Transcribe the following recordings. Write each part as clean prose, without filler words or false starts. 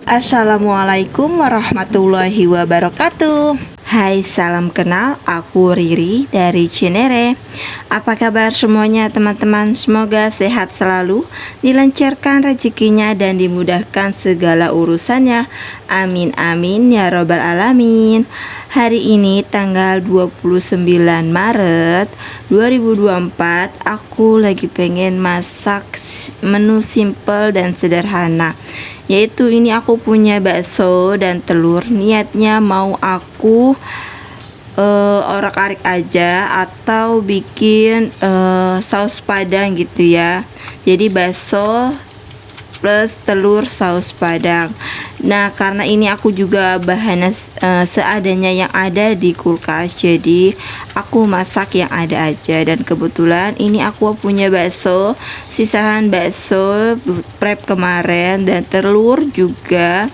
Assalamualaikum warahmatullahi wabarakatuh. Hai, salam kenal, aku Riri dari Cinere. Apa kabar semuanya teman-teman? Semoga sehat selalu, dilancarkan rezekinya dan dimudahkan segala urusannya. Amin amin ya robbal alamin. Hari ini tanggal 29 Maret 2024, aku lagi pengen masak menu simple dan sederhana, yaitu ini aku punya bakso dan telur. Niatnya mau aku orak-arik aja atau bikin saus padang gitu ya. Jadi bakso plus telur saus padang. Nah, karena ini aku juga bahannya seadanya yang ada di kulkas, jadi aku masak yang ada aja. Dan kebetulan ini aku punya bakso, sisahan bakso prep kemarin, dan telur juga.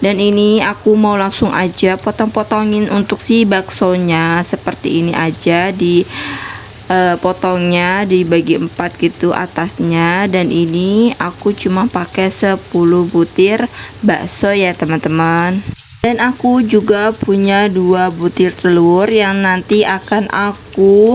Dan ini aku mau langsung aja potong-potongin untuk si baksonya, seperti ini aja di potongnya dibagi 4 gitu atasnya. Dan ini aku cuma pakai 10 butir bakso ya teman-teman. Dan aku juga punya 2 butir telur yang nanti akan aku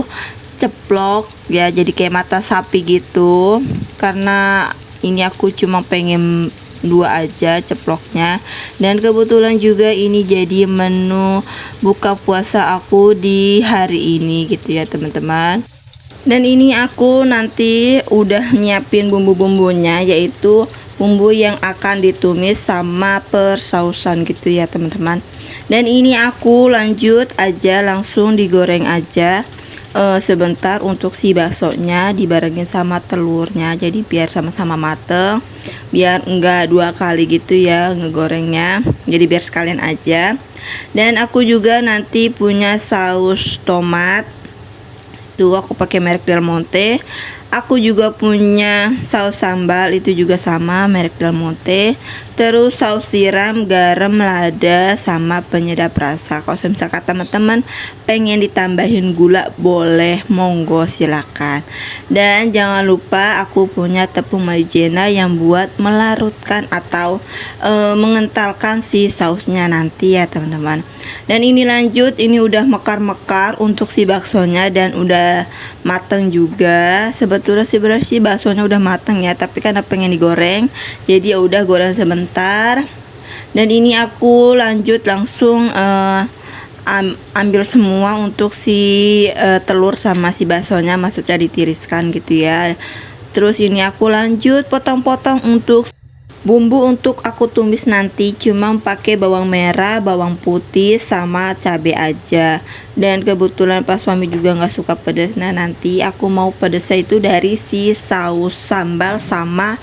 ceplok ya, jadi kayak mata sapi gitu. Karena ini aku cuma pengen 2 aja ceploknya. Dan kebetulan juga ini jadi menu buka puasa aku di hari ini gitu ya teman-teman. Dan ini aku nanti udah nyiapin bumbu-bumbunya, yaitu bumbu yang akan ditumis sama persausan gitu ya teman-teman. Dan ini aku lanjut aja langsung digoreng aja sebentar untuk si baksonya dibarengin sama telurnya, jadi biar sama-sama mateng, biar enggak 2 kali gitu ya ngegorengnya, jadi biar sekalian aja. Dan aku juga nanti punya saus tomat tuh, aku pakai merek Del Monte. Aku juga punya saus sambal, itu juga sama merek Del Monte. Terus saus tiram, garam, lada, sama penyedap rasa. Kalau misalkan teman-teman pengen ditambahin gula, boleh, monggo silakan. Dan jangan lupa aku punya tepung maizena yang buat melarutkan atau mengentalkan si sausnya nanti ya teman-teman. Dan ini lanjut, ini udah mekar-mekar untuk si baksonya dan udah mateng juga. Sebetulnya sih baksonya udah mateng ya, tapi karena pengen digoreng, jadi ya udah goreng sebentar. Dan ini aku lanjut langsung ambil semua untuk si telur sama si baksonya, maksudnya ditiriskan gitu ya. Terus ini aku lanjut potong-potong untuk bumbu. Untuk aku tumis nanti cuma pakai bawang merah, bawang putih, sama cabai aja. Dan kebetulan pas suami juga nggak suka pedas, nah nanti aku mau pedasnya itu dari si saus sambal sama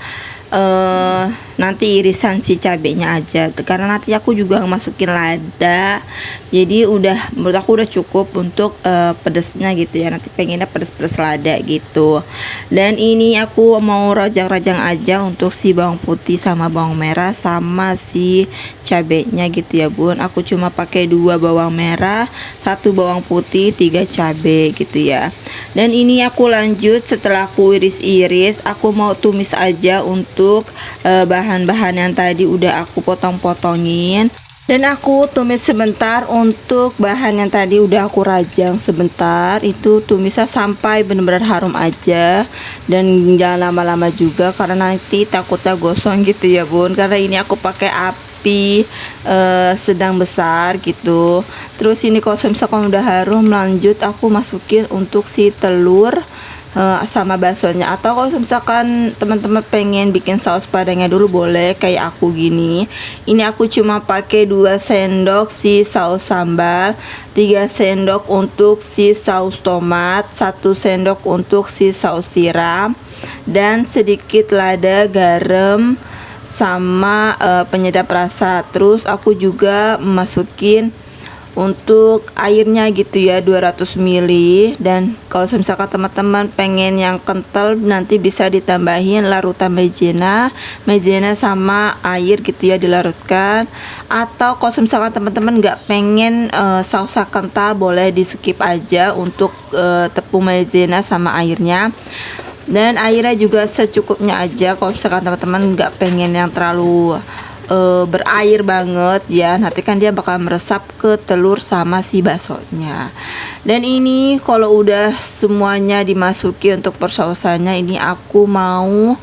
nanti irisan si cabenya aja, karena nanti aku juga masukin lada, jadi menurut aku udah cukup untuk pedesnya gitu ya. Nanti pengennya pedes-pedes lada gitu. Dan ini aku mau rajang-rajang aja untuk si bawang putih sama bawang merah sama si cabenya gitu ya bun. Aku cuma pakai 2 bawang merah, 1 bawang putih, 3 cabe gitu ya. Dan ini aku lanjut, setelah aku iris-iris, aku mau tumis aja untuk bahan-bahan yang tadi udah aku potong-potongin. Dan aku tumis sebentar untuk bahan yang tadi udah aku rajang sebentar, itu tumisnya sampai benar-benar harum aja. Dan jangan lama-lama juga karena nanti takutnya gosong gitu ya bun, karena ini aku pakai api sedang besar gitu. Terus ini kalau misalkan udah harum, lanjut aku masukin untuk si telur sama baksonya. Atau kalau misalkan teman-teman pengen bikin saus padangnya dulu, boleh kayak aku gini. Ini aku cuma pakai 2 sendok si saus sambal, 3 sendok untuk si saus tomat, 1 sendok untuk si saus tiram, dan sedikit lada, garam, sama penyedap rasa. Terus aku juga masukin untuk airnya gitu ya, 200 ml. Dan kalau misalkan teman-teman pengen yang kental, nanti bisa ditambahin larutan maizena sama air gitu ya, dilarutkan. Atau kalau misalkan teman-teman nggak pengen sausnya kental, boleh di skip aja untuk tepung maizena sama airnya. Dan airnya juga secukupnya aja kalau misalkan teman-teman nggak pengen yang terlalu berair banget ya, nanti kan dia bakal meresap ke telur sama si baksonya. Dan ini kalau udah semuanya dimasuki untuk persausannya, ini aku mau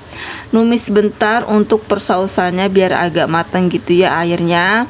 numis sebentar untuk persausannya biar agak matang gitu ya airnya.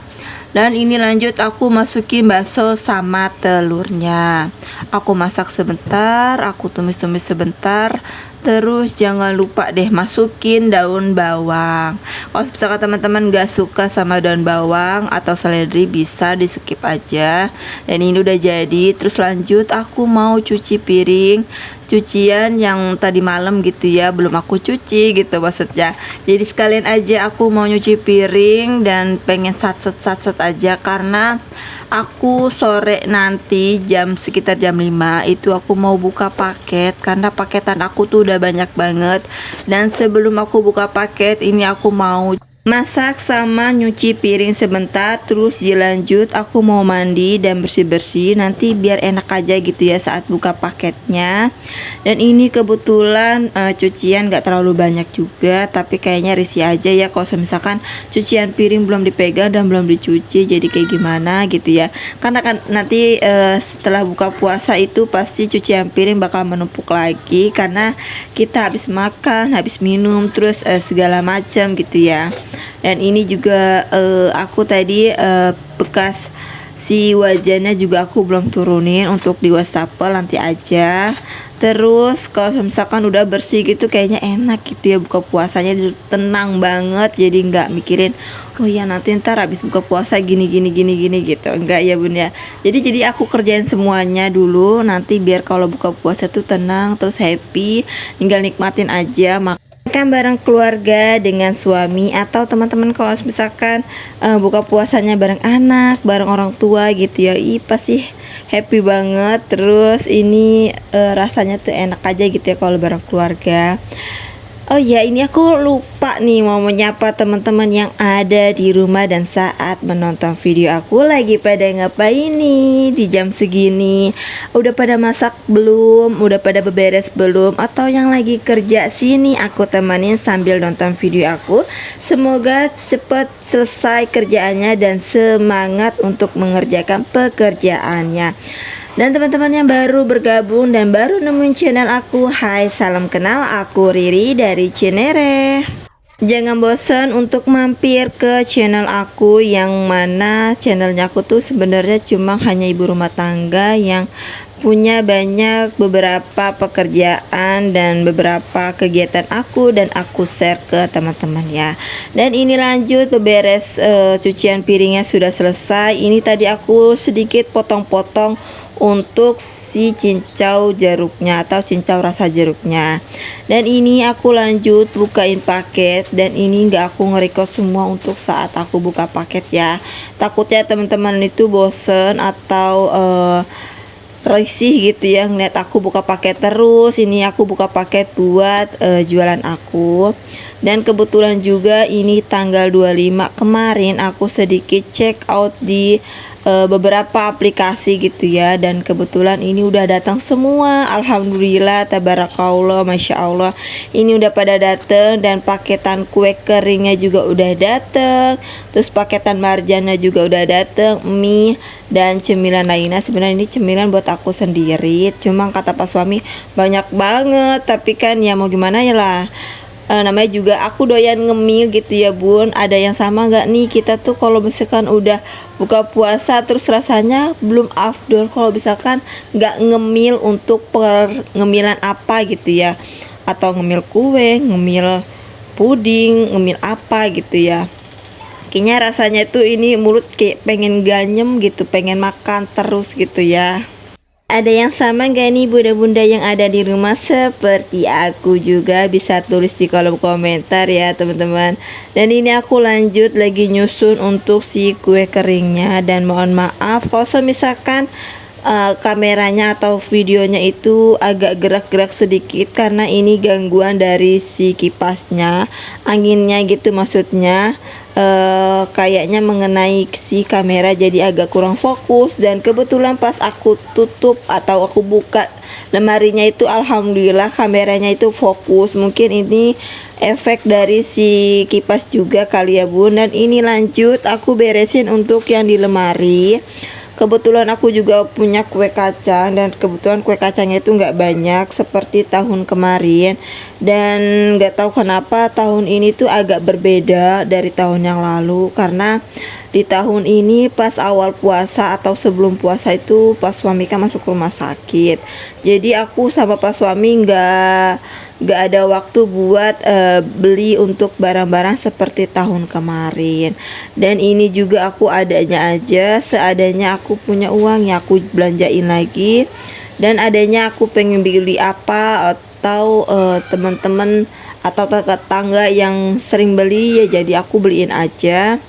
Dan ini lanjut aku masukin bakso sama telurnya. Aku masak sebentar, aku tumis-tumis sebentar. Terus jangan lupa deh masukin daun bawang. Kalau misalkan teman-teman gak suka sama daun bawang atau seledri, bisa di skip aja. Dan ini udah jadi. Terus lanjut aku mau cuci piring, cucian yang tadi malam gitu ya, belum aku cuci gitu maksudnya. Jadi sekalian aja aku mau nyuci piring dan pengen satset aja, karena aku sore nanti sekitar jam 5 itu aku mau buka paket, karena paketan aku tuh udah banyak banget. Dan sebelum aku buka paket ini aku mau masak sama nyuci piring sebentar, terus dilanjut aku mau mandi dan bersih-bersih nanti biar enak aja gitu ya saat buka paketnya. Dan ini kebetulan cucian gak terlalu banyak juga, tapi kayaknya risih aja ya kalau misalkan cucian piring belum dipegang dan belum dicuci, jadi kayak gimana gitu ya. Karena kan nanti setelah buka puasa itu pasti cucian piring bakal menumpuk lagi, karena kita habis makan, habis minum, terus segala macam gitu ya. Dan ini juga aku tadi bekas si wajannya juga aku belum turunin untuk di wastafel, nanti aja. Terus kalau misalkan udah bersih gitu kayaknya enak gitu ya, buka puasanya tenang banget, jadi nggak mikirin oh ya nanti ntar habis buka puasa gini gitu, enggak ya bun ya. Jadi aku kerjain semuanya dulu, nanti biar kalau buka puasa tuh tenang terus happy, tinggal nikmatin aja makan bareng keluarga dengan suami atau teman-teman. Kalau misalkan buka puasanya bareng anak, bareng orang tua gitu ya, pasti happy banget. Terus ini rasanya tuh enak aja gitu ya kalau bareng keluarga. Oh ya, ini aku lupa nih mau menyapa teman-teman yang ada di rumah dan saat menonton video aku lagi pada ngapain nih di jam segini. Udah pada masak belum? Udah pada beberes belum? Atau yang lagi kerja, sini aku temanin sambil nonton video aku. Semoga cepat selesai kerjaannya dan semangat untuk mengerjakan pekerjaannya. Dan teman-teman yang baru bergabung dan baru nemuin channel aku, hai, salam kenal, aku Riri dari Cinere. Jangan bosan untuk mampir ke channel aku, yang mana channelnya aku tuh sebenarnya cuma hanya ibu rumah tangga yang punya banyak beberapa pekerjaan dan beberapa kegiatan aku, dan aku share ke teman-teman ya. Dan ini lanjut beberes cucian piringnya sudah selesai. Ini tadi aku sedikit potong-potong untuk si cincau jeruknya atau cincau rasa jeruknya. Dan ini aku lanjut bukain paket, dan ini nggak aku nge-record semua untuk saat aku buka paket ya, takutnya teman-teman itu bosen atau risih gitu ya ngeliat aku buka paket terus. Ini aku buka paket buat jualan aku. Dan kebetulan juga ini tanggal 25 kemarin aku sedikit check out di beberapa aplikasi gitu ya, dan kebetulan ini udah datang semua, alhamdulillah, tabarakallah, masya Allah, ini udah pada datang. Dan paketan kue keringnya juga udah datang, terus paketan marjannya juga udah datang, mie dan cemilan lainnya. Sebenarnya ini cemilan buat aku sendiri, cuma kata Pak suami banyak banget, tapi kan ya mau gimana ya lah, namanya juga aku doyan ngemil gitu ya bun. Ada yang sama nggak nih, kita tuh kalau misalkan udah buka puasa terus rasanya belum afdol kalau misalkan nggak ngemil untuk ngemilan apa gitu ya, atau ngemil kue, ngemil puding, ngemil apa gitu ya. Kayaknya rasanya tuh ini mulut kayak pengen ganyem gitu, pengen makan terus gitu ya. Ada yang sama gak nih bunda-bunda yang ada di rumah seperti aku juga? Bisa tulis di kolom komentar ya teman-teman. Dan ini aku lanjut lagi nyusun untuk si kue keringnya. Dan mohon maaf kalau misalkan kameranya atau videonya itu agak gerak-gerak sedikit, karena ini gangguan dari si kipasnya, anginnya gitu maksudnya. kayaknya mengenai si kamera jadi agak kurang fokus, dan kebetulan pas aku tutup atau aku buka lemarinya itu alhamdulillah kameranya itu fokus. Mungkin ini efek dari si kipas juga kali ya bun. Dan ini lanjut aku beresin untuk yang di lemari. Kebetulan aku juga punya kue kacang, dan kebetulan kue kacangnya itu nggak banyak seperti tahun kemarin, dan nggak tahu kenapa tahun ini tuh agak berbeda dari tahun yang lalu. Karena di tahun ini pas awal puasa atau sebelum puasa itu pas suami kan masuk rumah sakit, jadi aku sama pas suami nggak ada waktu buat beli untuk barang-barang seperti tahun kemarin. Dan ini juga aku adanya aja, seadanya aku punya uang ya aku belanjain lagi, dan adanya aku pengen beli apa atau teman-teman atau tetangga yang sering beli ya jadi aku beliin aja.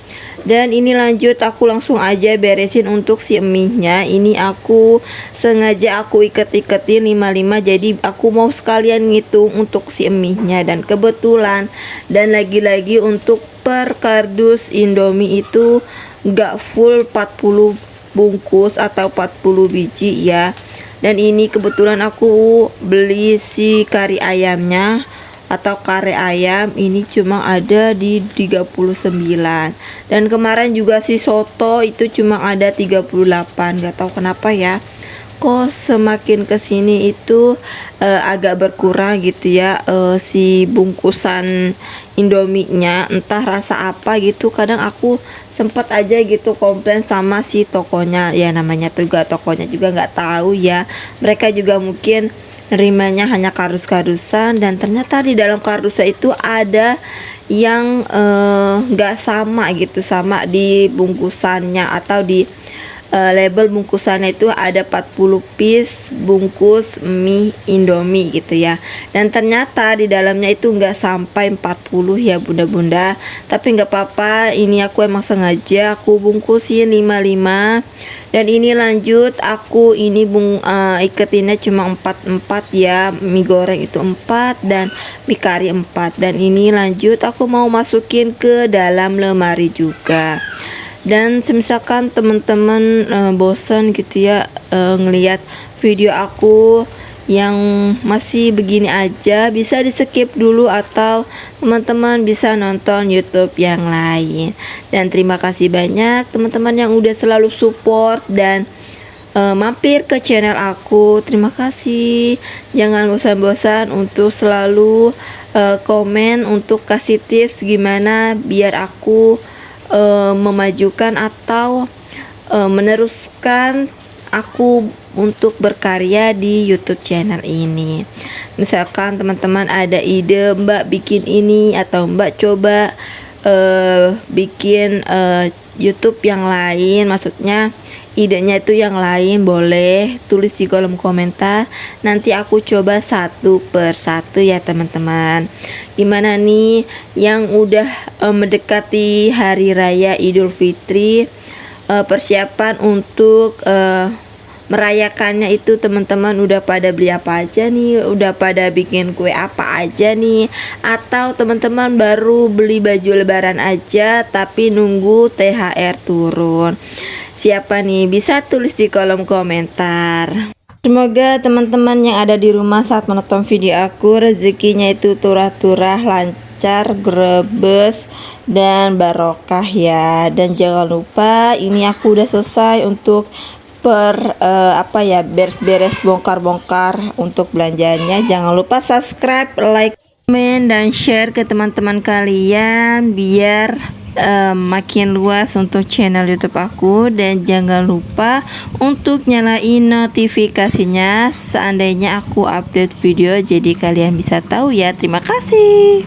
Dan ini lanjut aku langsung aja beresin untuk si emihnya. Ini aku sengaja aku iket-iketin 55, jadi aku mau sekalian ngitung untuk si emihnya. Dan kebetulan dan lagi-lagi untuk per kardus Indomie itu gak full 40 bungkus atau 40 biji ya. Dan ini kebetulan aku beli si kari ayamnya atau kare ayam ini cuma ada di 39, dan kemarin juga si soto itu cuma ada 38. Gak tahu kenapa ya kok semakin kesini itu agak berkurang gitu ya si bungkusan Indominya, entah rasa apa gitu. Kadang aku sempat aja gitu komplain sama si tokonya, ya namanya juga tokonya juga nggak tahu ya, mereka juga mungkin nerimanya hanya kardus-kardusan, dan ternyata di dalam kardusnya itu ada yang nggak sama gitu, sama di bungkusannya atau di label bungkusannya itu ada 40 piece bungkus mie Indomie gitu ya, dan ternyata di dalamnya itu nggak sampai 40 ya bunda-bunda. Tapi nggak apa-apa, ini aku emang sengaja aku bungkusin 55. Dan ini lanjut aku ini iketinnya cuma 4 ya, mie goreng itu 4 dan mie kari 4. Dan ini lanjut aku mau masukin ke dalam lemari juga. Dan misalkan teman-teman bosan gitu ya ngelihat video aku yang masih begini aja, bisa di skip dulu atau teman-teman bisa nonton YouTube yang lain. Dan terima kasih banyak teman-teman yang udah selalu support dan mampir ke channel aku. Terima kasih, jangan bosan-bosan untuk selalu komen untuk kasih tips gimana biar aku memajukan atau meneruskan aku untuk berkarya di YouTube channel ini. Misalkan teman-teman ada ide Mbak bikin ini atau Mbak coba bikin YouTube yang lain, maksudnya idenya itu yang lain, boleh tulis di kolom komentar, nanti aku coba satu per satu ya teman-teman. Gimana nih yang udah mendekati hari raya Idul Fitri, persiapan untuk merayakannya itu teman-teman udah pada beli apa aja nih, udah pada bikin kue apa aja nih, atau teman-teman baru beli baju lebaran aja tapi nunggu THR turun. Siapa nih, bisa tulis di kolom komentar. Semoga teman-teman yang ada di rumah saat menonton video aku rezekinya itu turah-turah, lancar, grebes, dan barokah ya. Dan jangan lupa ini aku udah selesai untuk beres-beres bongkar-bongkar untuk belanjanya. Jangan lupa subscribe, like, komen, dan share ke teman-teman kalian biar makin luas untuk channel YouTube aku. Dan jangan lupa untuk nyalain notifikasinya seandainya aku update video, jadi kalian bisa tahu ya. Terima kasih.